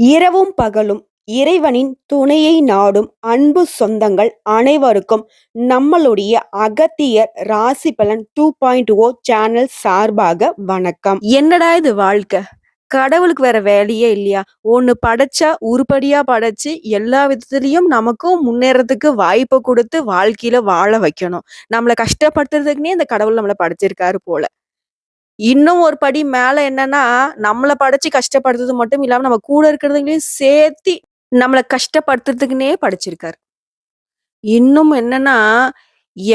இரவும் பகலும் இறைவனின் துணையை நாடும் அன்பு சொந்தங்கள் அனைவருக்கும் நம்மளுடைய அகத்தியர் ராசி பலன் 2.0 சேனல் சார்பாக வணக்கம். என்னடா இது வாழ்க்கை? கடவுளுக்கு வேற வேலையே இல்லையா? ஒண்ணு படைச்சா உருப்படியா படைச்சு எல்லா விதத்திலயும் நமக்கும் முன்னேறதுக்கு வாய்ப்பை கொடுத்து வாழ்க்கையில வாழ வைக்கணும். நம்மள கஷ்டப்படுத்துறதுக்குன்னே இந்த கடவுள் நம்மள படைச்சிருக்காரு போல. இன்னும் ஒரு படி மேல என்னன்னா, நம்மள படைச்சு கஷ்டப்படுத்துறது மட்டும் இல்லாம, நம்ம கூட இருக்கிறவங்களையும் சேர்த்தி நம்மள கஷ்டப்படுத்துறதுக்குன்னே படைச்சிருக்காரு. இன்னும் என்னன்னா,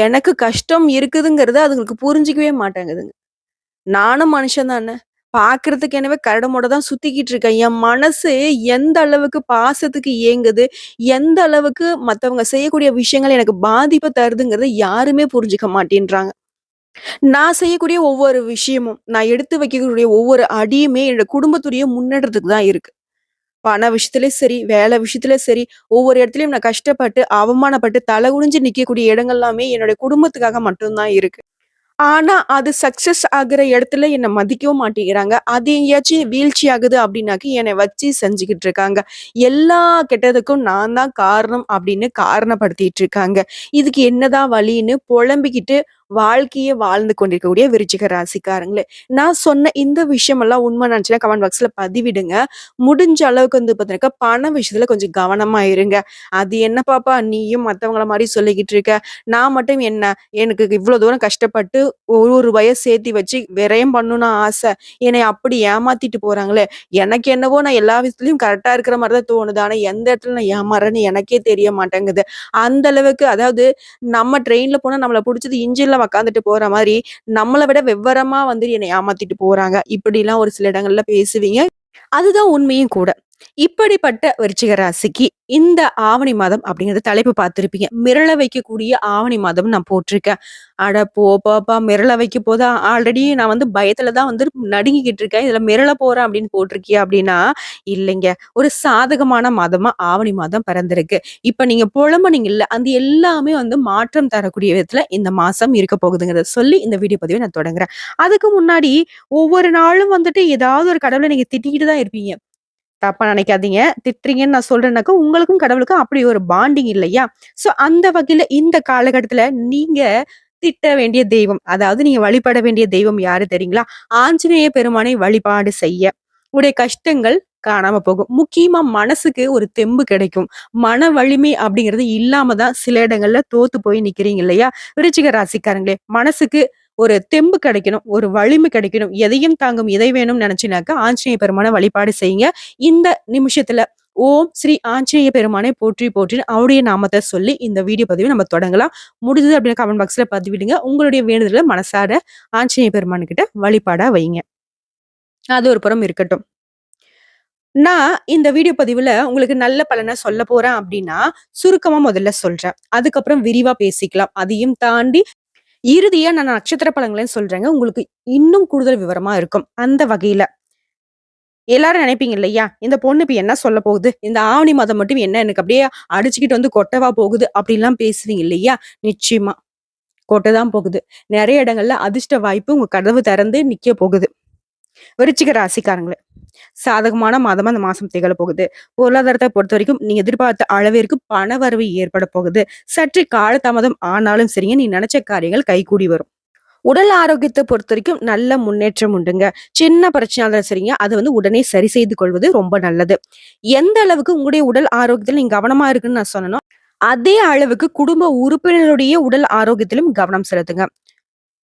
எனக்கு கஷ்டம் இருக்குதுங்கிறத அதுங்களுக்கு புரிஞ்சுக்கவே மாட்டேங்குதுங்க. நானும் மனுஷன் தானே! பார்க்கறதுக்கு என்னவே கரடுமுரடா தான் சுத்திக்கிட்டு இருக்கேன். என் மனசு எந்த அளவுக்கு பாசத்துக்கு ஏங்குது, எந்த அளவுக்கு மத்தவங்க செய்யக்கூடிய விஷயங்கள் எனக்கு பாதிப்ப தருதுங்கிறத யாருமே புரிஞ்சுக்க மாட்டேன்றாங்க. நான் செய்யக்கூடிய ஒவ்வொரு விஷயமும், நான் எடுத்து வைக்கக்கூடிய ஒவ்வொரு அடியுமே என்னோட குடும்பத்துடைய முன்னேற்றத்துக்கு தான் இருக்கு. பண விஷயத்திலயும் சரி, வேலை விஷயத்திலயும் சரி, ஒவ்வொரு இடத்துலயும் நான் கஷ்டப்பட்டு, அவமானப்பட்டு, தலை குனிஞ்சு நிக்கக்கூடிய இடங்கள் எல்லாமே என்னுடைய குடும்பத்துக்காக மட்டும் தான் இருக்கு. ஆனா, அது சக்சஸ் ஆகுற இடத்துல என்ன மதிக்கவும் மாட்டேங்கிறாங்க. அது எங்கேயாச்சும் வீழ்ச்சி ஆகுது அப்படின்னாக்க, என்னை வச்சு செஞ்சுகிட்டு இருக்காங்க. எல்லா கெட்டதுக்கும் நான் தான் காரணம் அப்படின்னு காரணப்படுத்திட்டு இருக்காங்க. இதுக்கு என்னதான் வழின்னு புலம்பிக்கிட்டு வாழ்க்கைய வாழ்ந்து கொண்டிருக்கக்கூடிய விருச்சிக ராசிக்காரங்களே. நான் சொன்ன இந்த விஷயமெல்லாம் உண்மை நினைச்சுன்னா கமெண்ட் பாக்ஸ்ல பதிவிடுங்க. முடிஞ்ச அளவுக்கு வந்து பார்த்தீங்கன்னாக்கா, பண விஷயத்துல கொஞ்சம் கவனமா இருங்க. அது என்ன பாப்பா நீயும் மத்தவங்கள மாரி சொல்லிக்கிட்டு இருக்க. நான் மட்டும் என்ன, எனக்கு இவ்ளோ தூரம் கஷ்டப்பட்டு ஒரு ஒரு ரூபாய சேர்த்தி வச்சு விரயம் பண்ணணும்னு ஆசை. என்னைய அப்படி ஏமாத்திட்டு போறாங்களே! எனக்கு என்னவோ நான் எல்லா விஷயத்துலயும் கரெக்ட்டா இருக்கிற மாரி தான் தோணுது. ஆனா எந்த இடத்துல நான் ஏமாறுறேன்னு எனக்கே தெரிய மாட்டேங்குது. அந்த அளவுக்கு அதாவது நம்ம ட்ரெயின்ல போனா நம்மள புடிச்சது இன்ஜின்ல உக்காந்துட்டு போற மாரி, நம்மள விட விவரமா வந்து என்னை ஏமாத்திட்டு போறாங்க. இப்படிலாம் ஒரு சில இடங்கள்ல பேசுவீங்க. அதுதான் உண்மையும் கூட. இப்படிப்பட்ட விருச்சிக ராசிக்கு இந்த ஆவணி மாதம் அப்படிங்கிற தலைப்பு பார்த்திருப்பீங்க. மிரள வைக்கக்கூடிய ஆவணி மாதம் நான் போட்டிருக்கேன். அட போப்பா! மிரள வைக்க போதா? ஆல்ரெடி நான் வந்து பயத்துல தான் வந்து நடுங்கிக்கிட்டு இருக்கேன். இதுல மிரள போறேன் அப்படின்னு போட்டிருக்கியா? அப்படின்னா, இல்லைங்க. ஒரு சாதகமான மாதமா ஆவணி மாதம் பிறந்திருக்கு. இப்ப நீங்க புலம்புனீங்கல்ல, அது எல்லாமே வந்து மாற்றம் தரக்கூடிய விதத்துல இந்த மாசம் இருக்க போகுதுங்கிறத சொல்லி இந்த வீடியோ பதிவை நான் தொடங்குறேன். அதுக்கு முன்னாடி ஒவ்வொரு நாளும் வந்துட்டு ஏதாவது ஒரு கடவுள நீங்க திட்டிக்கிட்டு தான் இருப்பீங்க. தப்பா நினைக்காதீங்க. திட்டுறீங்கன்னு நான் சொல்றேன்னாக்கா, உங்களுக்கும் கடவுளுக்கும் அப்படி ஒரு பாண்டிங் இல்லையா? ஸோ அந்த வகையில இந்த காலகட்டத்தில நீங்க திட்ட வேண்டிய தெய்வம், அதாவது நீங்க வழிபட வேண்டிய தெய்வம் யாரு தெரியுங்களா? ஆஞ்சநேய பெருமானை வழிபாடு செய்ய, உடைய கஷ்டங்கள் காணாம போகும். முக்கியமா மனசுக்கு ஒரு தெம்பு கிடைக்கும். மன வலிமை அப்படிங்கிறது இல்லாம தான் சில இடங்கள்ல தோத்து போய் நிக்கிறீங்க இல்லையா? விருச்சிக ராசிக்காரங்களே, மனசுக்கு ஒரு தெம்பு கிடைக்கணும், ஒரு வலிமை கிடைக்கணும், எதையும் தாங்கும் இதை வேணும்னு நினைச்சீனாக்கா, ஆஞ்சநேய பெருமான வழிபாடு செய்யுங்க. இந்த நிமிஷத்துல ஓம் ஸ்ரீ ஆஞ்சநேய பெருமானை போற்றி போற்றின்னு அவருடைய நாமத்த சொல்லி இந்த வீடியோ பதிவை நம்ம தொடங்கலாம். முடிஞ்சது அப்படின்னு கமெண்ட் பாக்ஸ்ல பதிவிடுங்க. உங்களுடைய வேண்டுதல மனசார ஆஞ்சநேய பெருமானுகிட்ட வழிபாடா வைங்க. அது ஒரு புறம் இருக்கட்டும். நான் இந்த வீடியோ பதிவுல உங்களுக்கு நல்ல பலன சொல்லப் போறேன் அப்படின்னா, சுருக்கமா முதல்ல சொல்றேன். அதுக்கப்புறம் விரிவா பேசிக்கலாம். அதையும் தாண்டி இறுதியா நான் நட்சத்திர பலன்களையும் சொல்றேங்க. உங்களுக்கு இன்னும் கூடுதல் விவரமா இருக்கும். அந்த வகையில எல்லாரும் நினைப்பீங்க இல்லையா? இந்த பொண்ணு இப்ப என்ன சொல்ல போகுது? இந்த ஆவணி மாதம் மட்டும் என்ன எனக்கு அப்படியே அடிச்சுக்கிட்டு வந்து கொட்டவா போகுது? அப்படிலாம் பேசுவீங்க இல்லையா? நிச்சயமா கொட்ட தான் போகுது. நெறைய இடங்கள்ல அதிர்ஷ்ட வாய்ப்பு உங்க கதவு திறந்து நிக்க போகுது. விருச்சிக ராசிக்காரங்களே, சாதகமான மாதமா அந்த மாசம் திகழ போகுது. பொருளாதாரத்த பொறுத்தவரைக்கும் நீங்க எதிர்பார்த்த அளவிற்கு பண வரவு ஏற்பட போகுது. சற்று காலதாமதம் ஆனாலும் சரிங்க, நீ நினைச்ச காரியங்கள் கைகூடி வரும். உடல் ஆரோக்கியத்த பொறுத்தவரைக்கும் நல்ல முன்னேற்றம் உண்டுங்க. சின்ன பிரச்சனையா இருந்தாலும் சரிங்க, அத வந்து உடனே சரி செய்து கொள்வது ரொம்ப நல்லது. எந்த அளவுக்கு உங்களுடைய உடல் ஆரோக்கியத்துல நீங்க கவனமா இருக்குன்னு நான் சொன்னேனோ, அதே அளவுக்கு குடும்ப உறுப்பினர்களுடைய உடல் ஆரோக்கியத்திலும் கவனம் செலுத்துங்க.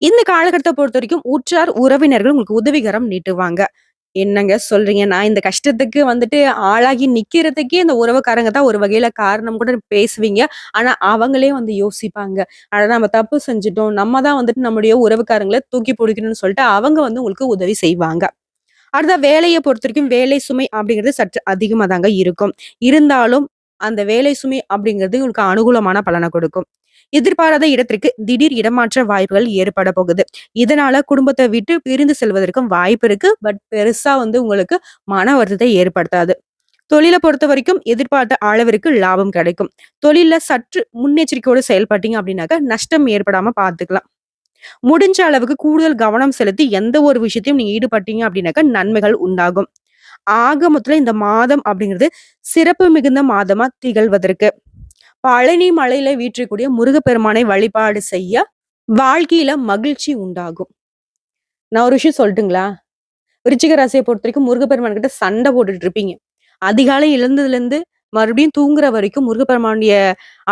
இந்த காலகட்டத்த பொறுத்தவரைக்கும் உற்றார், உறவினர்கள் உங்களுக்கு உதவிகரம் நீட்டுவாங்க. என்னங்க சொல்றீங்க? நான் இந்த கஷ்டத்துக்கு வந்துட்டு ஆளாகி நிக்கிறதுக்கே இந்த உறவுக்காரங்க தான் ஒரு வகையில காரணம் கூட பேசுவீங்க. ஆனா, அவங்களே வந்து யோசிப்பாங்க. அட நம்ம தப்பு செஞ்சுட்டோம். நம்ம தான் வந்துட்டு நம்முடைய உறவுக்காரங்கள தூக்கி பிடிக்கணும்னு சொல்லிட்டு அவங்க வந்து உங்களுக்கு உதவி செய்வாங்க. அடுத்த வேலைய பொறுத்தவரைக்கும் வேலை சுமை அப்படிங்கிறது சற்று அதிகமா தாங்க இருக்கும். இருந்தாலும் அந்த வேலை சுமை அப்படிங்கிறது உங்களுக்கு அனுகூலமான பலன கொடுக்கும். எதிர்பாராத இடத்திற்கு திடீர் இடமாற்ற வாய்ப்புகள் ஏற்பட போகுது. இதனால குடும்பத்த விட்டு பிரிந்து செல்வதற்கும் வாய்ப்பு இருக்கு. பட் பெருசா வந்து உங்களுக்கு மன வருத்தத்தை ஏற்படுத்தாது. தொழில பொறுத்தவரைக்கும் எதிர்பார்த்த அளவிற்கு லாபம் கிடைக்கும். தொழில்ல சற்று முன்னெச்சரிக்கையோடு செயல்பட்டீங்க அப்படின்னாக்க நஷ்டம் ஏற்படாம பார்த்துக்கலாம். முடிஞ்ச அளவுக்கு கூடுதல் கவனம் செலுத்தி எந்த ஒரு விஷயத்தையும் நீங்க ஈடுபட்டீங்க அப்படின்னாக்க நன்மைகள் உண்டாகும். ஆக மொத்தத்துல இந்த மாதம் அப்படிங்கிறது சிறப்பு மிகுந்த மாதமா திகழ்வதற்கு பழனி மலையில வீற்றிருக்கக்கூடிய முருகப்பெருமானை வழிபாடு செய்ய வாழ்க்கையில மகிழ்ச்சி உண்டாகும். நான் ஒரு விஷயம் சொல்லட்டுங்களா? விருச்சிக ராசியை பொறுத்தவரைக்கும் முருகப்பெருமான் கிட்ட சண்டை போட்டுட்டு இருப்பீங்க. அதிகாலை எழுந்ததுலேருந்து மறுபடியும் தூங்குற வரைக்கும் முருகப்பெருமானுடைய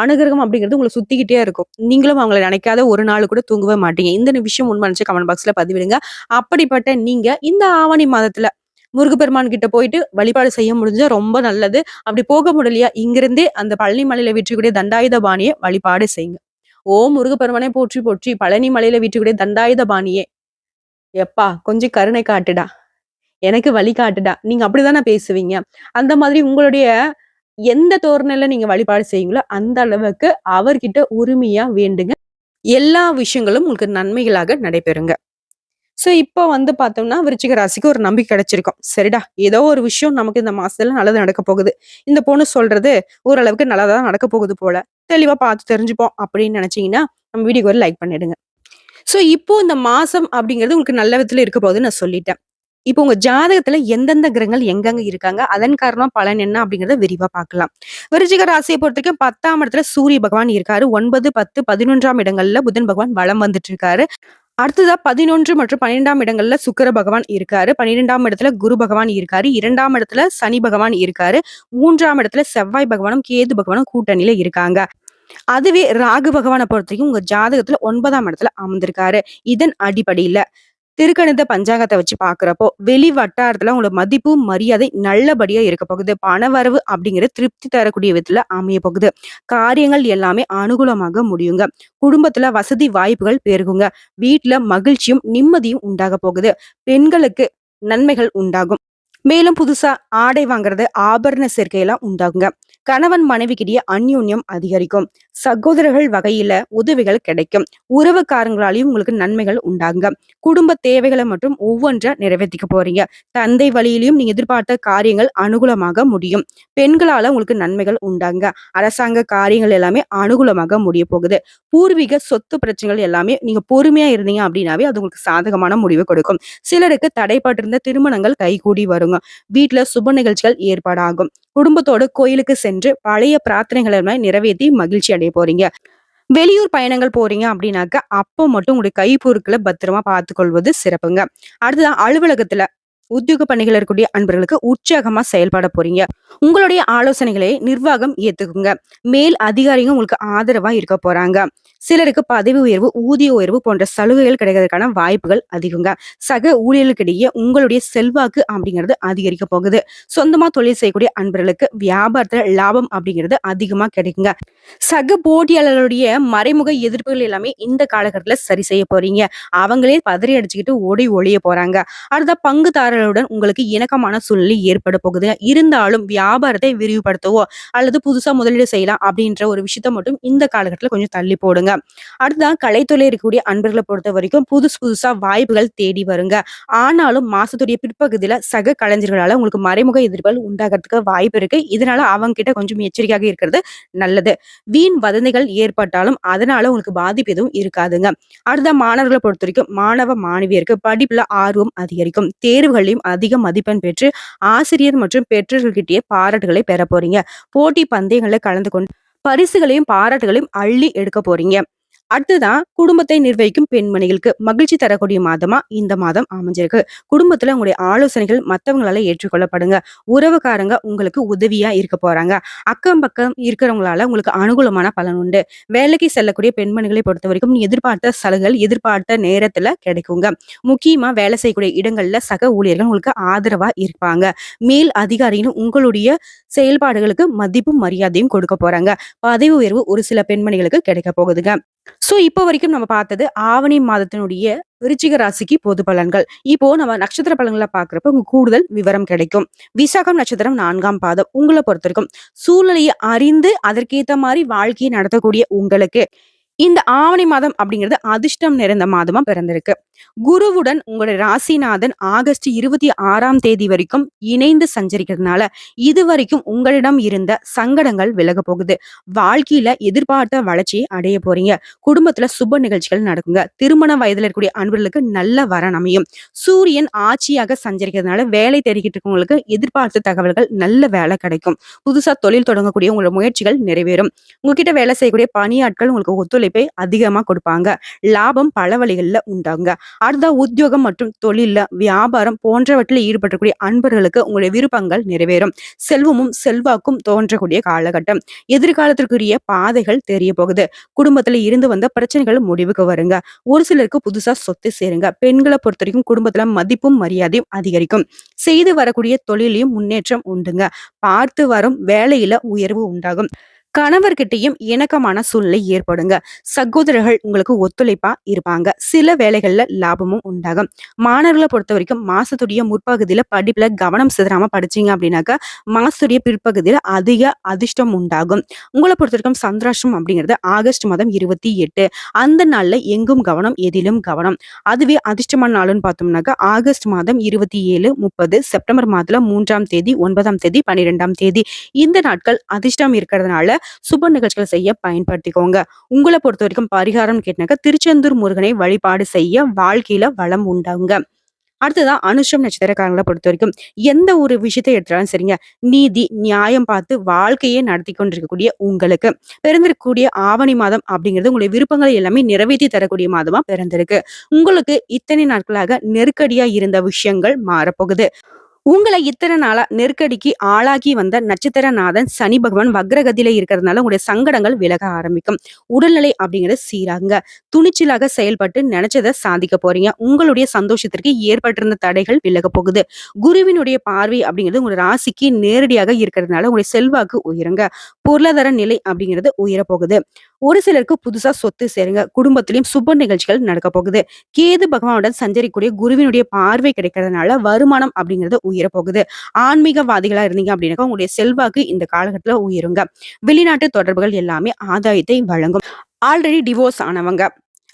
அனுகிரகம் அப்படிங்கிறது உங்கள சுத்திக்கிட்டே இருக்கும். நீங்களும் அவங்கள நினைக்காத ஒரு நாள் கூட தூங்கவே மாட்டீங்க. இந்த விஷயம் உண்மை நினைச்சு கமெண்ட் பாக்ஸ்ல பதிவிடுங்க. அப்படிப்பட்ட நீங்க இந்த ஆவணி மாதத்துல முருகப்பெருமான் கிட்ட போயிட்டு வழிபாடு செய்ய முடிஞ்சா ரொம்ப நல்லது. அப்படி போக முடியலையா, இங்கிருந்தே அந்த பழனி மலையில வீற்றிருக்கக்கூடிய தண்டாயுதபாணியை வழிபாடு செய்யுங்க. ஓம் முருகப்பெருமானே போற்றி போற்றி, பழனி மலையில வீற்றிருக்கக்கூடிய தண்டாயுதபாணியே, எப்பா கொஞ்சம் கருணை காட்டுடா, எனக்கு வழி காட்டுடா. நீங்க அப்படிதானே பேசுவீங்க. அந்த மாதிரி உங்களுடைய எந்த தோரணையில நீங்க வழிபாடு செய்வீங்களோ, அந்த அளவுக்கு அவர்கிட்ட உரிமையா வேண்டுங்க. எல்லா விஷயங்களும் உங்களுக்கு நன்மைகளாக நடைபெறுங்க. சோ இப்போ வந்து பார்த்தோம்னா, விருச்சிக ராசிக்கு ஒரு நம்பிக்கை கிடைச்சிருக்கும். சரிடா, ஏதோ ஒரு விஷயம் நமக்கு இந்த மாசத்துல நல்லது நடக்க போகுது. இந்த பொண்ணு சொல்றது ஓரளவுக்கு நல்லதா தான் நடக்க போகுது போல. தெளிவா பார்த்து தெரிஞ்சுப்போம் அப்படின்னு நினைச்சீங்கன்னா, நம்ம வீடியோக்கு ஒரு லைக் பண்ணிடுங்க. சோ இப்போ இந்த மாசம் அப்படிங்கிறது உங்களுக்கு நல்ல விதத்துல இருக்க போகுதுன்னு நான் சொல்லிட்டேன். இப்போ உங்க ஜாதகத்துல எந்தெந்த கிரகங்கள் எங்கெங்க இருக்காங்க, அதன் காரணமா பலன் என்ன அப்படிங்கிறத விரிவா பார்க்கலாம். விருச்சிக ராசியை பொறுத்தவரைக்கும் 10ஆம் இடத்துல சூரிய பகவான் இருக்காரு. 9, 10, 11ஆம் இடங்கள்ல புதன் பகவான் வலம் வந்துட்டு இருக்காரு. அடுத்ததா 11 மற்றும் 12ஆம் இடங்கள்ல சுக்கிர பகவான் இருக்காரு. 12ஆம் இடத்துல குரு பகவான் இருக்காரு. 2ஆம் இடத்துல சனி பகவான் இருக்காரு. 3ஆம் இடத்துல செவ்வாய் பகவானும் கேது பகவானும் கூட்டணியில இருக்காங்க. அதுவே ராகு பகவானை பொறுத்தவரைக்கும் உங்க ஜாதகத்துல 9ஆம் இடத்துல அமர்ந்திருக்காரு. இதன் அடிப்படையில திருக்கணித பஞ்சாங்கத்தை வச்சு பாக்குறப்போ வெளி வட்டாரத்துல உங்களோட மதிப்பு மரியாதை நல்லபடியா இருக்க போகுது. பணவரவு அப்படிங்கிறது திருப்தி தரக்கூடிய விதத்துல அமைய போகுது. காரியங்கள் எல்லாமே அனுகூலமாக முடியுங்க. குடும்பத்துல வசதி வாய்ப்புகள் பெருகுங்க. வீட்டுல மகிழ்ச்சியும் நிம்மதியும் உண்டாக போகுது. பெண்களுக்கு நன்மைகள் உண்டாகும். மேலும் புதுசா ஆடை வாங்குறது, ஆபரண சேர்க்கையெல்லாம் உண்டாகுங்க. கணவன் மனைவிக்கிடையே அந்யோன்யம் அதிகரிக்கும். சகோதரர்கள் வகையில உதவிகள் கிடைக்கும். உறவுக்காரங்களாலையும் உங்களுக்கு நன்மைகள் உண்டாகுங்க. குடும்ப தேவைகளை மட்டும் ஒவ்வொன்றா நிறைவேற்றிக்க போறீங்க. தந்தை வழியிலையும் நீங்க எதிர்பார்த்த காரியங்கள் அனுகூலமாக முடியும். பெண்களால உங்களுக்கு நன்மைகள் உண்டாகுங்க. அரசாங்க காரியங்கள் எல்லாமே அனுகூலமாக முடிய போகுது. பூர்வீக சொத்து பிரச்சனைகள் எல்லாமே நீங்க பொறுமையா இருந்தீங்க அப்படின்னாவே அது உங்களுக்கு சாதகமான முடிவு கொடுக்கும். சிலருக்கு தடைப்பட்டிருந்த திருமணங்கள் கைகூடி வருங்க. வீட்டுல சுப நிகழ்ச்சிகள் ஏற்பாடாகும். குடும்பத்தோட கோயிலுக்கு சென்று பழைய பிரார்த்தனைகளை நிறைவேற்றி மகிழ்ச்சி அடைய போறீங்க. வெளியூர் பயணங்கள் போறீங்க அப்படின்னாக்க அப்போ மட்டும் உங்களுடைய கைப்பொருட்களை பத்திரமா பார்த்துக்கொள்வது சிறப்புங்க. அடுத்ததான் அலுவலகத்துல உத்தியோக பணிகள் இருக்கக்கூடிய அன்பர்களுக்கு உற்சாகமா செயல்பட போறீங்க. உங்களுடைய ஆலோசனைகளை நிர்வாகம் ஏத்துக்குங்க. மேல் அதிகாரிகள் உங்களுக்கு ஆதரவா இருக்க போறாங்க. சிலருக்கு பதவி உயர்வு, ஊதிய உயர்வு போன்ற சலுகைகள் கிடைக்கிறதுக்கான வாய்ப்புகள் அதிகங்க. சக ஊழியர்களுக்கிடையே உங்களுடைய செல்வாக்கு அப்படிங்கிறது அதிகரிக்க போகுது. சொந்தமா தொழில் செய்யக்கூடிய அன்பர்களுக்கு வியாபாரத்துல லாபம் அப்படிங்கிறது அதிகமா கிடைக்குங்க. சக போட்டியாளர்களுடைய மறைமுக எதிர்ப்புகள் எல்லாமே இந்த காலகட்டத்துல சரி செய்ய போறீங்க. அவங்களே பதறி அடிச்சுக்கிட்டு ஓடி ஒளிய போறாங்க. அடுத்த பங்குதாரர்களுடன் உங்களுக்கு இணக்கமான சூழ்நிலை ஏற்பட போகுது. இருந்தாலும் வியாபாரத்தை விரிவுபடுத்தவோ அல்லது புதுசா முதலீடு செய்யலாம் அப்படின்ற ஒரு விஷயத்த மட்டும் இந்த காலகட்டத்துல கொஞ்சம் தள்ளி போடுங்க. அடுத்ததான் கலைத்துறையில் இருக்கக்கூடிய அன்பர்களை பொறுத்த வரைக்கும் புதுசா வாய்ப்புகள் தேடி வருங்க. ஆனாலும் மாசத்துடைய பிற்பகுதியில சக கலைஞர்களால உங்களுக்கு மறைமுக எதிர்ப்புகள் உண்டாகிறதுக்கு வாய்ப்பு இருக்கு. இதனால அவங்க கிட்ட கொஞ்சம் எச்சரிக்கையாக இருக்கிறது நல்லது. வீண் வதந்திகள் ஏற்பட்டாலும் அதனால உங்களுக்கு பாதிப்பு எதுவும் இருக்காதுங்க. அடுத்த மாணவர்களை பொறுத்த வரைக்கும் மாணவ மாணவியருக்கு படிப்புல ஆர்வம் அதிகரிக்கும். தேர்வுகளையும் அதிக மதிப்பெண் பெற்று ஆசிரியர் மற்றும் பெற்றோர்கள்கிட்டயே பாராட்டுகளை பெற போறீங்க. போட்டி பந்தயங்களை கலந்து கொண்டு பரிசுகளையும் பாராட்டுகளையும் அள்ளி எடுக்க போறீங்க. அடுத்ததான் குடும்பத்தை நிர்வகிக்கும் பெண்மணிகளுக்கு மகிழ்ச்சி தரக்கூடிய மாதமா இந்த மாதம் அமைஞ்சிருக்கு. குடும்பத்துல உங்களுடைய ஆலோசனைகள் மத்தவங்களால ஏற்றுக்கொள்ளப்படுங்க. உறவுக்காரங்க உங்களுக்கு உதவியா இருக்க போறாங்க. அக்கம் பக்கம் இருக்கிறவங்களால உங்களுக்கு அனுகூலமான பலன் உண்டு. வேலைக்கு செல்லக்கூடிய பெண்மணிகளை பொறுத்த வரைக்கும் நீ எதிர்பார்த்த சலுகைகள் எதிர்பார்த்த நேரத்துல கிடைக்குங்க. முக்கியமா வேலை செய்யக்கூடிய இடங்கள்ல சக ஊழியர்கள் உங்களுக்கு ஆதரவா இருப்பாங்க. மேல் அதிகாரிகளும் உங்களுடைய செயல்பாடுகளுக்கு மதிப்பும் மரியாதையும் கொடுக்க போறாங்க. பதவி உயர்வு ஒரு சில பெண்மணிகளுக்கு கிடைக்க போகுதுங்க. சோ இப்போ வரைக்கும் நம்ம பார்த்தது ஆவணி மாதத்தினுடைய விருச்சிக ராசிக்கு பொது பலன்கள். இப்போ நம்ம நட்சத்திர பலன்களை பாக்குறப்ப உங்க கூடுதல் விவரம் கிடைக்கும். விசாகம் நட்சத்திரம் 4ஆம் பாதம். உங்களை பொறுத்த வரைக்கும் சூழ்நிலையை அறிந்து அதற்கேத்த மாதிரி வாழ்க்கையை நடத்தக்கூடிய உங்களுக்கு இந்த ஆவணி மாதம் அப்படிங்கிறது அதிர்ஷ்டம் நிறைந்த மாதமா பிறந்திருக்கு. குருவுடன் உங்களுடைய ராசிநாதன் ஆகஸ்ட் 26ஆம் தேதி வரைக்கும் இணைந்து சஞ்சரிக்கிறதுனால, இதுவரைக்கும் உங்களிடம் இருந்த சங்கடங்கள் விலகப் போகுது. வாழ்க்கையில எதிர்பார்த்த வளர்ச்சியை அடைய போறீங்க. குடும்பத்துல சுப நிகழ்ச்சிகள் நடக்குங்க. திருமண வயதுல இருக்கக்கூடிய அன்பர்களுக்கு நல்ல வரன் அமையும். சூரியன் ஆட்சியாக சஞ்சரிக்கிறதுனால வேலை தேடிக்கிட்டு இருக்கவங்களுக்கு எதிர்பார்த்த தகவல்கள் நல்ல வேலை கிடைக்கும். புதுசா தொழில் தொடங்கக்கூடிய உங்களோட முயற்சிகள் நிறைவேறும். உங்ககிட்ட வேலை செய்யக்கூடிய பணியாட்கள் உங்களுக்கு ஒத்துழைப்பை அதிகமா கொடுப்பாங்க. லாபம் பல வழிகள்ல உண்டாகுங்க. அடுத்த உத்தியோகம் மற்றும் தொழில்ல வியாபாரம் போன்றவற்றில் ஈடுபடக்கூடிய அன்பர்களுக்கு உங்களுடைய விருப்பங்கள் நிறைவேறும். செல்வமும் செல்வாக்கும் தோன்றக்கூடிய காலகட்டம். எதிர்காலத்திற்குரிய பாதைகள் தெரிய போகுது. குடும்பத்துல இருந்து வந்த பிரச்சனைகள் முடிவுக்கு வருங்க. ஒரு சிலருக்கு புதுசா சொத்து சேருங்க. பெண்களை பொறுத்த வரைக்கும் குடும்பத்துல மதிப்பும் மரியாதையும் அதிகரிக்கும். செய்து வரக்கூடிய தொழிலையும் முன்னேற்றம் உண்டுங்க. பார்த்து வரும் வேலையில உயர்வு உண்டாகும். கணவர்கிட்டயும் இணக்கமான சூழ்நிலை ஏற்படுங்க. சகோதரர்கள் உங்களுக்கு ஒத்துழைப்பா இருப்பாங்க. சில வேலைகள்ல லாபமும் உண்டாகும். மாணவர்களை பொறுத்த வரைக்கும் மாசத்துடைய முற்பகுதியில படிப்புல கவனம் சிதறாம படிச்சீங்க அப்படின்னாக்கா மாசத்துடைய பிற்பகுதியில அதிக அதிர்ஷ்டம் உண்டாகும். உங்களை பொறுத்த வரைக்கும் சந்திராஷ்டம் அப்படிங்கிறது ஆகஸ்ட் மாதம் 28. அந்த நாள்ல எங்கும் கவனம், எதிலும் கவனம். அதுவே அதிர்ஷ்டமான நாளுன்னு பார்த்தோம்னாக்கா ஆகஸ்ட் மாதம் 27, 30, செப்டம்பர் மாதத்துல 3ஆம் தேதி, 9ஆம் தேதி, 12ஆம் தேதி. இந்த நாட்கள் அதிர்ஷ்டம் இருக்கிறதுனால சுப நிகழ்ச்சிகள் செய்ய பயன்படுத்திக்கோங்க. உங்களை பொறுத்த வரைக்கும் பரிகாரம் கேட்டாக்க திருச்செந்தூர் முருகனை வழிபாடு செய்ய வாழ்க்கையில வளம் உண்டாகுங்க. அடுத்ததான் அனுஷம் நட்சத்திரக்காரங்களை பொறுத்த வரைக்கும் எந்த ஒரு விஷயத்தை எடுத்தாலும் சரிங்க, நீதி நியாயம் பார்த்து வாழ்க்கையே நடத்தி கொண்டிருக்கக்கூடிய உங்களுக்கு பிறந்திருக்கக்கூடிய ஆவணி மாதம் அப்படிங்கிறது உங்களுடைய விருப்பங்களை எல்லாமே நிறைவேற்றி தரக்கூடிய மாதமா பிறந்திருக்கு. உங்களுக்கு இத்தனை நாட்களாக நெருக்கடியா இருந்த விஷயங்கள் மாறப்போகுது. உங்களை இத்தனை நாளா நெருக்கடிக்கு ஆளாக்கி வந்த நட்சத்திரநாதன் சனி பகவான் வக்ரகதியில இருக்கிறதுனால உங்களுடைய சங்கடங்கள் விலக ஆரம்பிக்கும். உடல்நிலை அப்படிங்கிறது சீராகுங்க. துணிச்சலாக செயல்பட்டு நினைச்சதை சாதிக்க போறீங்க. உங்களுடைய சந்தோஷத்திற்கு ஏற்பட்டிருந்த தடைகள் விலக போகுது. குருவினுடைய பார்வை அப்படிங்கிறது உங்களுடைய ராசிக்கு நேரடியாக இருக்கிறதுனால உங்களுடைய செல்வாக்கு உயருங்க. பொருளாதார நிலை அப்படிங்கிறது உயர போகுது. ஒரு சிலருக்கு புதுசா சொத்து சேருங்க. குடும்பத்திலையும் சுப நிகழ்ச்சிகள் நடக்க போகுது. கேது பகவானுடன் சஞ்சரிக்கூடிய குருவினுடைய பார்வை கிடைக்கிறதுனால வருமானம் அப்படிங்கிறது உயர போகுது. ஆன்மீகவாதிகளா இருந்தீங்க அப்படின்னாக்கா உங்களுடைய செல்வாக்கு இந்த காலகட்டத்துல உயருங்க. வெளிநாட்டு தொடர்புகள் எல்லாமே ஆதாயத்தை வழங்கும். ஆல்ரெடி டிவோர்ஸ் ஆனவங்க,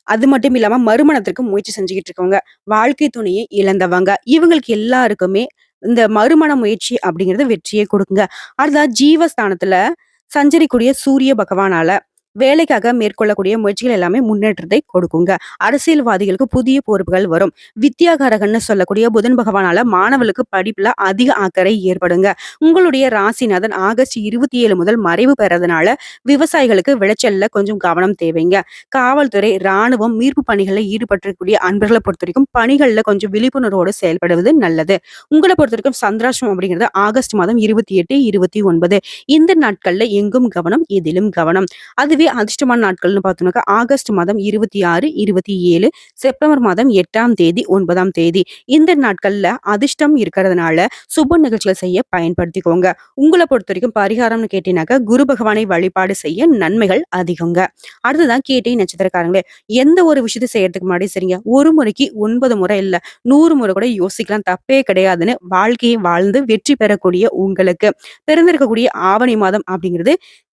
அது மட்டும் இல்லாம மறுமணத்திற்கு முயற்சி செஞ்சுக்கிட்டு இருக்கவங்க, வாழ்க்கை துணையை இழந்தவங்க, இவங்களுக்கு எல்லாருக்குமே இந்த மறுமண முயற்சி அப்படிங்கிறது வெற்றியை கொடுக்குங்க. அடுத்தா ஜீவஸ்தானத்துல சஞ்சரிக்கூடிய சூரிய பகவானால வேலைக்காக மேற்கொள்ளக்கூடிய முயற்சிகள் எல்லாமே முன்னேற்றத்தை கொடுக்குங்க. அரசியல்வாதிகளுக்கு புதிய பொறுப்புகள் வரும். வித்யாகாரகன்னு சொல்லக்கூடிய புதன் பகவானால மாணவர்களுக்கு படிப்புல அதிக அக்கறை ஏற்படுங்க. உங்களுடைய ராசிநாதன் ஆகஸ்ட் 27 முதல் மறைவு பெறதுனால விவசாயிகளுக்கு விளைச்சல்ல கொஞ்சம் கவனம் தேவைங்க. காவல்துறை, ராணுவம், மீட்பு பணிகளில் ஈடுபட்டிருக்கக்கூடிய அன்பர்களை பொறுத்த வரைக்கும் பணிகள்ல கொஞ்சம் விழிப்புணர்வோடு செயல்படுவது நல்லது. உங்களை பொறுத்த வரைக்கும் சந்திராஷ்டம் அப்படிங்கிறது ஆகஸ்ட் மாதம் 28, 29. இந்த நாட்கள்ல எங்கும் கவனம், எதிலும் கவனம். அதுவே அதிர்ஷ்டமான நாட்கள்னு பார்த்தோம்னாக்கா ஆகஸ்ட் மாதம் 26, 27, செப்டம்பர் மாதம் 8ஆம் தேதி, 9ஆம் தேதி. இந்த நாட்கள்ல அதிர்ஷ்டம் இருக்கிறதுனால சுப நிகழ்ச்சிகள் செய்ய பயன்படுத்திக்கோங்க. உங்களை பொறுத்த வரைக்கும் பரிகாரம்னு கேட்டீங்கன்னாக்கா குரு பகவானை வழிபாடு செய்ய நன்மைகள் அதிகங்க. அடுத்ததான் கேட்டை நட்சத்திரக்காரங்களே, எந்த ஒரு விஷயத்தை செய்யறதுக்கு முன்னாடி சரிங்க, ஒரு முறைக்கு 9 முறை இல்ல 100 முறை கூட யோசிக்கலாம், தப்பே கிடையாதுன்னு வாழ்க்கையை வாழ்ந்து வெற்றி பெறக்கூடிய உங்களுக்கு பிறந்திருக்கக்கூடிய ஆவணி மாதம் அப்படிங்கிறது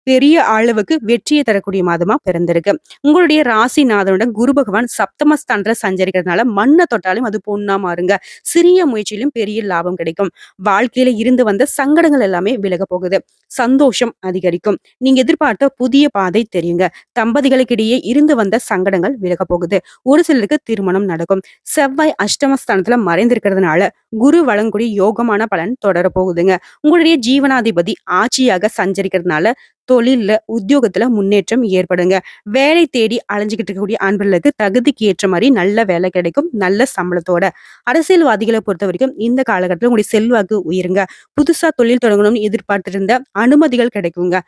பெரிய அளவுக்கு வெற்றியை தரக்கூடிய மாதமா பிறந்திருக்கு. உங்களுடைய ராசிநாதனுடன் குரு பகவான் சப்தமஸ்தானத்துல சஞ்சரிக்கிறதுனால மண்ணை தொட்டாலும் அது பொண்ணா மாறுங்க. சிறிய முயற்சியிலும் பெரிய லாபம் கிடைக்கும். வாழ்க்கையில இருந்து வந்த சங்கடங்கள் எல்லாமே விலக போகுது. சந்தோஷம் அதிகரிக்கும். நீங்க எதிர்பார்த்த புதிய பாதை தெரியுங்க. தம்பதிகளுக்கிடையே இருந்து வந்த சங்கடங்கள் விலக போகுது. ஒரு சிலருக்கு திருமணம் நடக்கும். செவ்வாய் அஷ்டமஸ்தானத்துல மறைந்திருக்கிறதுனால குரு வழங்கக்கூடிய யோகமான பலன் தொடர போகுதுங்க. உங்களுடைய ஜீவனாதிபதி ஆட்சியாக சஞ்சரிக்கிறதுனால தொழில்ல, உத்தியோகத்துல முன்னேற்றம் ஏற்படுங்க. வேலை தேடி அலைஞ்சுகிட்டு இருக்கக்கூடிய அன்பர்களுக்கு தகுதிக்கு ஏற்ற மாதிரி நல்ல வேலை கிடைக்கும், நல்ல சம்பளத்தோட. அரசியல்வாதிகளை பொறுத்த வரைக்கும் இந்த காலகட்டத்தில் உங்களுடைய செல்வாக்கு உயருங்க. புதுசா தொழில் தொடங்கணும்னு எதிர்பார்த்திருந்த அனுமதிகள் கிடைக்குங்க.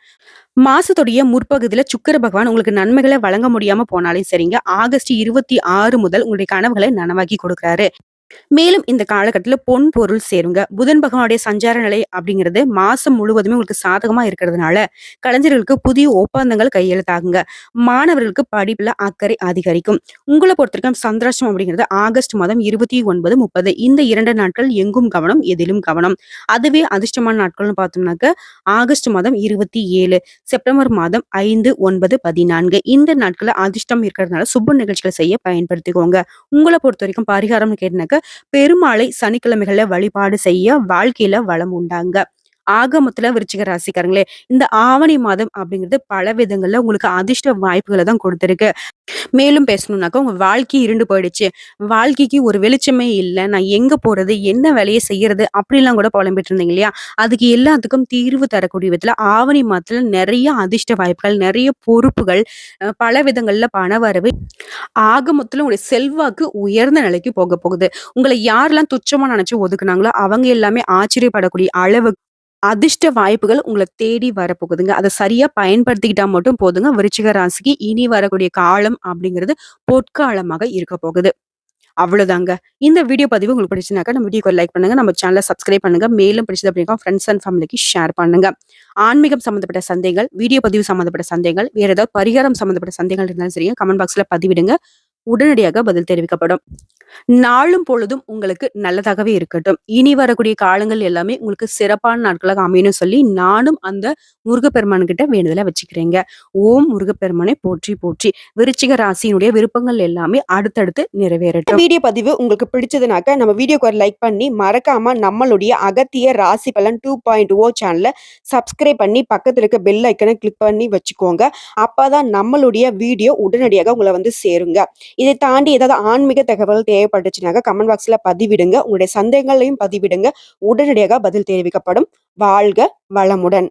மாசத்துடைய முற்பகுதியில சுக்கிர பகவான் உங்களுக்கு நன்மைகளை வழங்க முடியாம போனாலும் சரிங்க, ஆகஸ்ட் 26 முதல் உங்களுடைய கனவுகளை நனவாக்கி கொடுக்குறாரு. மேலும் இந்த காலகட்டத்தில பொன் பொருள் சேருங்க. புதன் பகவானுடைய சஞ்சார நிலை அப்படிங்கிறது மாசம் முழுவதுமே உங்களுக்கு சாதகமா இருக்கிறதுனால, கலைஞர்களுக்கு புதிய ஒப்பந்தங்கள் கையெழுத்தாகுங்க. மாணவர்களுக்கு படிப்புல அக்கறை அதிகரிக்கும். உங்கள பொறுத்தவரைக்கும் சந்திராஷ்டமம் அப்படிங்கிறது ஆகஸ்ட் மாதம் 29, 30 இந்த 2 நாட்கள் எங்கும் கவனம், எதிலும் கவனம். அதுவே அதிர்ஷ்டமான நாட்கள்னு பார்த்தோம்னாக்க, ஆகஸ்ட் மாதம் 27, செப்டம்பர் மாதம் 5, 9, 14 இந்த நாட்கள்ல அதிர்ஷ்டம் இருக்கிறதுனால சுப நிகழ்ச்சிகளை செய்ய பயன்படுத்திக்கோங்க. உங்கள பொறுத்தவரைக்கும் பரிகாரம்னு கேட்டீங்கன்னாக்க, பெருமாளை சனிக்கிழமைகள்ல வழிபாடு செய்ய வாழ்க்கையில வளம் உண்டாங்க. ஆக மொத்தத்துல விருச்சிக ராசிக்காரங்களே, இந்த ஆவணி மாதம் அப்படிங்கிறது பல விதங்கள்ல உங்களுக்கு அதிர்ஷ்ட வாய்ப்புகள தான் கொடுத்திருக்கு. மேலும் பேசணும்னாக்கா, உங்க வாழ்க்கை இருண்டு போயிடுச்சு. வாழ்க்கைக்கு ஒரு வெளிச்சமே இல்ல. நான் எங்க போறது? என்ன வேலைய செய்யறது? அப்படிலாம் கூட புலம்பிட்டு இருந்தீங்க இல்லையா? அதுக்கு எல்லாத்துக்கும் தீர்வு தரக்கூடிய விதத்துல ஆவணி மாதத்துல நெறைய அதிர்ஷ்ட வாய்ப்புகள், நெறைய பொறுப்புகள், பல விதங்கள்ல பணவரவு, ஆக மொத்தத்துல உங்களுடைய செல்வாக்கு உயர்ந்த நிலைக்கு போக போகுது. உங்கள யாரெல்லாம் துச்சமா நினைச்சு ஒதுக்குனாங்களோ, அவங்க எல்லாமே ஆச்சரியப்படக்கூடிய அளவு அதிர்ஷ்ட வாய்ப்புகள் உங்கள தேடி வரப்போகுதுங்க. அத சரியா பயன்படுத்திக்கிட்டா மட்டும் போதுங்க. விருச்சிக ராசிக்கு இனி வரக்கூடிய காலம் அப்படிங்கிறது பொற்காலமாக இருக்க போகுது. அவ்வளோதாங்க. இந்த வீடியோ பதிவு உங்களுக்கு பிடிச்சுச்சுனாக்கா, நம்ம வீடியோக்கு ஒரு லைக் பண்ணுங்க. நம்ம சேனல சப்ஸ்கிரைப் பண்ணுங்க. மேலும் பிடிச்சது அப்படின்னா ஃப்ரெண்ட்ஸ் அண்ட் ஃபேமிலிக்கு ஷேர் பண்ணுங்க. ஆன்மீகம் சம்மந்தப்பட்ட சந்தேகங்கள், வீடியோ பதிவு சம்மந்தப்பட்ட சந்தேகங்கள், வேற ஏதாவது பரிகாரம் சம்மந்தப்பட்ட சந்தேகங்கள் இருந்தாலும் சரிங்க, கமெண்ட் பாக்ஸ்ல பதிவிடுங்க. உடனடியாக பதில் தெரிவிக்கப்படும். நாளும் பொழுதும் உங்களுக்கு நல்லதாகவே இருக்கட்டும். இனி வரக்கூடிய காலங்கள் எல்லாமே உங்களுக்கு சிறப்பான நாட்களாக அமையணும்னு சொல்லி, நானும் அந்த முருகப்பெருமான் கிட்ட வேண்டுதல வச்சுக்கிறேங்க. ஓம் முருகப்பெருமானை போற்றி போற்றி. விருச்சிக ராசியினுடைய விருப்பங்கள் எல்லாமே அடுத்தடுத்து நிறைவேறட்டும். வீடியோ பதிவு உங்களுக்கு பிடிச்சதுனாக்க, நம்ம வீடியோக்கு ஒரு லைக் பண்ணி, மறக்காம நம்மளுடைய அகத்திய ராசி பலன் 2.0 சேனல சப்ஸ்கிரைப் பண்ணி, பக்கத்துல இருக்க பெல் ஐக்கன கிளிக் பண்ணி வச்சுக்கோங்க. அப்பதான் நம்மளுடைய வீடியோ உடனடியாக உங்கள வந்து சேருங்க. இதை தாண்டி ஏதாவது ஆன்மீக தகவல் தேவைப்பட்டுச்சுனாக்க கமெண்ட் பாக்ஸ்ல பதிவிடுங்க. உங்களுடைய சந்தேகங்களையும் பதிவிடுங்க. உடனடியாக பதில் தெரிவிக்கப்படும். வாழ்க வளமுடன்.